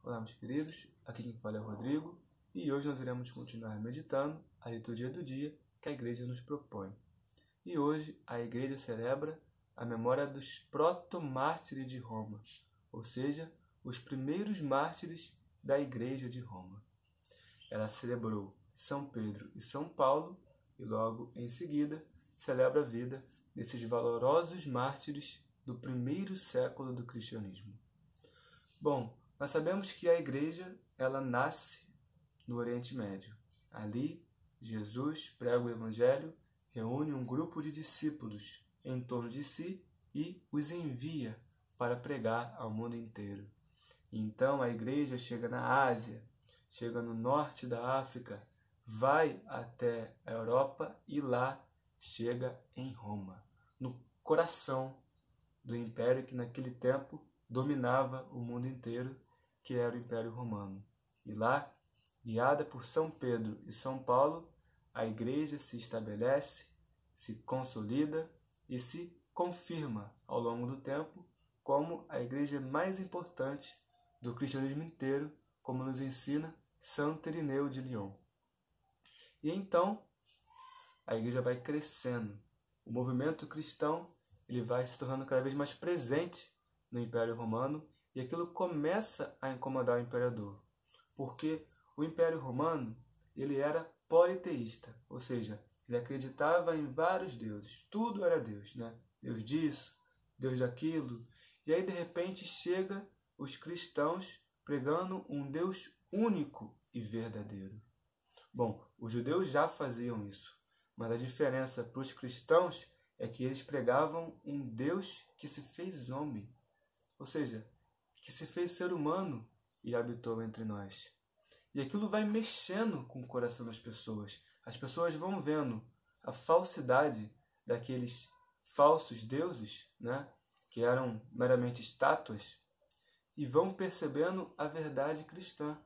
Olá, meus queridos, aqui quem fala é o Rodrigo e hoje nós iremos continuar meditando a liturgia do dia que a igreja nos propõe. E hoje a igreja celebra a memória dos proto-mártires de Roma, ou seja, os primeiros mártires da igreja de Roma. Ela celebrou São Pedro e São Paulo e logo em seguida celebra a vida desses valorosos mártires do primeiro século do cristianismo. Bom, nós sabemos que a igreja ela nasce no Oriente Médio. Ali, Jesus prega o Evangelho, reúne um grupo de discípulos em torno de si e os envia para pregar ao mundo inteiro. Então a igreja chega na Ásia, chega no norte da África, vai até a Europa e lá chega em Roma, no coração do império que naquele tempo dominava o mundo inteiro, que era o Império Romano. E lá, guiada por São Pedro e São Paulo, a igreja se estabelece, se consolida e se confirma ao longo do tempo como a igreja mais importante do cristianismo inteiro, como nos ensina Santo Irineu de Lyon. E então, a igreja vai crescendo. O movimento cristão ele vai se tornando cada vez mais presente no Império Romano e aquilo começa a incomodar o imperador, porque o Império Romano ele era politeísta, ou seja, ele acreditava em vários deuses, tudo era Deus, né? Deus disso, Deus daquilo, e aí de repente chega os cristãos pregando um Deus único e verdadeiro. Bom, os judeus já faziam isso, mas a diferença para os cristãos é que eles pregavam um Deus que se fez homem, ou seja, que se fez ser humano e habitou entre nós. E aquilo vai mexendo com o coração das pessoas. As pessoas vão vendo a falsidade daqueles falsos deuses, né, que eram meramente estátuas, e vão percebendo a verdade cristã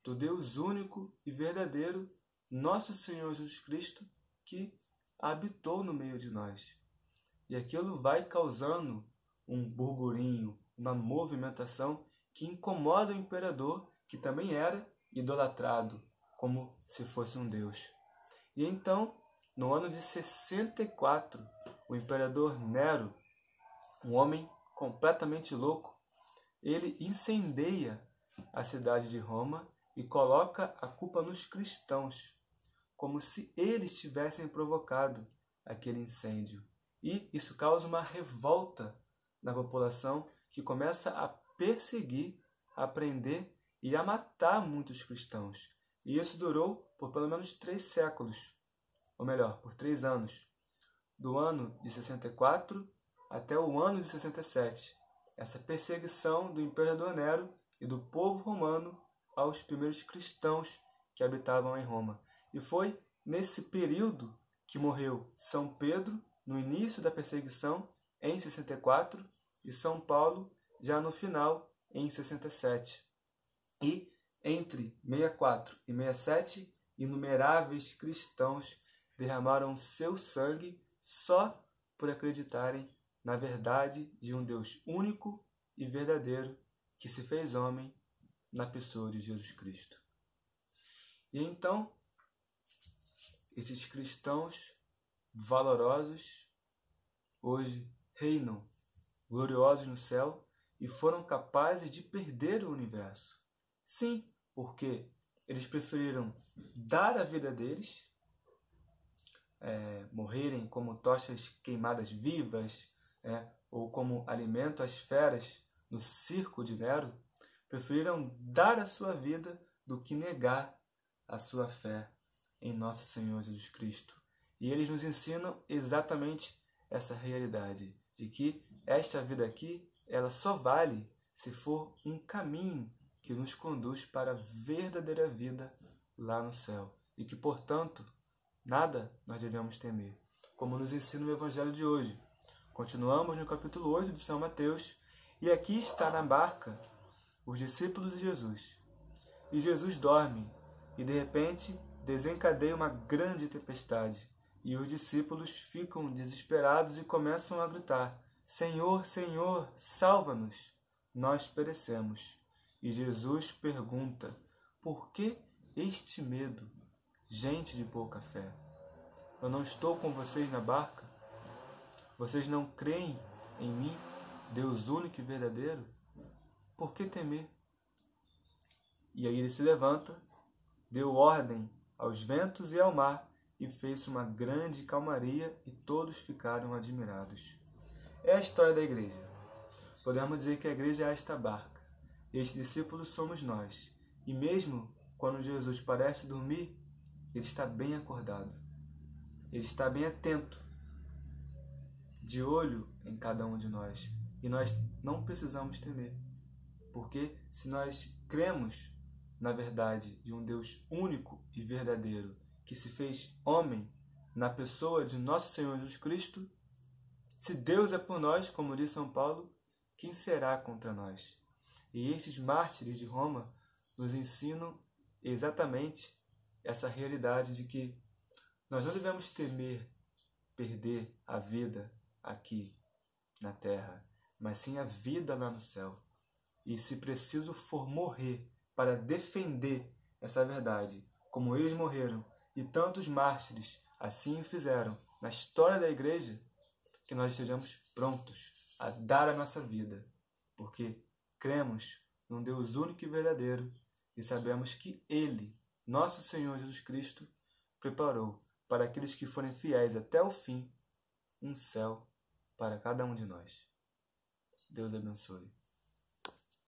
do Deus único e verdadeiro, nosso Senhor Jesus Cristo, que habitou no meio de nós. E aquilo vai causando um burburinho, uma movimentação que incomoda o imperador, que também era idolatrado, como se fosse um deus. E então, no ano de 64, o imperador Nero, um homem completamente louco, ele incendeia a cidade de Roma e coloca a culpa nos cristãos, como se eles tivessem provocado aquele incêndio. E isso causa uma revolta na população que começa a perseguir, a prender e a matar muitos cristãos. E isso durou por pelo menos 3 séculos, ou melhor, por 3 anos, do ano de 64 até o ano de 67. Essa perseguição do imperador Nero e do povo romano aos primeiros cristãos que habitavam em Roma. E foi nesse período que morreu São Pedro, no início da perseguição, em 64, e São Paulo, já no final, em 67. E entre 64 e 67, inumeráveis cristãos derramaram seu sangue só por acreditarem na verdade de um Deus único e verdadeiro que se fez homem na pessoa de Jesus Cristo. E então, esses cristãos valorosos hoje reinam gloriosos no céu e foram capazes de perder o universo. Sim, porque eles preferiram dar a vida deles, morrerem como tochas queimadas vivas, ou como alimento às feras no circo de Nero, preferiram dar a sua vida do que negar a sua fé em nosso Senhor Jesus Cristo. E eles nos ensinam exatamente essa realidade, de que esta vida aqui, ela só vale se for um caminho que nos conduz para a verdadeira vida lá no céu. E que, portanto, nada nós devemos temer, como nos ensina o Evangelho de hoje. Continuamos no capítulo 8 de São Mateus, e aqui está na barca os discípulos de Jesus. E Jesus dorme, e de repente desencadeia uma grande tempestade, e os discípulos ficam desesperados e começam a gritar: Senhor, Senhor, salva-nos, nós perecemos. E Jesus pergunta: por que este medo, gente de pouca fé? Eu não estou com vocês na barca? Vocês não creem em mim, Deus único e verdadeiro? Por que temer? E aí ele se levanta, deu ordem aos ventos e ao mar, e fez uma grande calmaria, e todos ficaram admirados. É a história da igreja. Podemos dizer que a igreja é esta barca. Estes discípulos somos nós. E mesmo quando Jesus parece dormir, ele está bem acordado. Ele está bem atento, de olho em cada um de nós. E nós não precisamos temer. Porque se nós cremos na verdade de um Deus único e verdadeiro, que se fez homem na pessoa de nosso Senhor Jesus Cristo, se Deus é por nós, como diz São Paulo, quem será contra nós? E estes mártires de Roma nos ensinam exatamente essa realidade de que nós não devemos temer perder a vida aqui na terra, mas sim a vida lá no céu. E se preciso for morrer para defender essa verdade, como eles morreram e tantos mártires assim o fizeram na história da igreja, que nós estejamos prontos a dar a nossa vida, porque cremos num Deus único e verdadeiro e sabemos que Ele, nosso Senhor Jesus Cristo, preparou para aqueles que forem fiéis até o fim um céu para cada um de nós. Deus abençoe.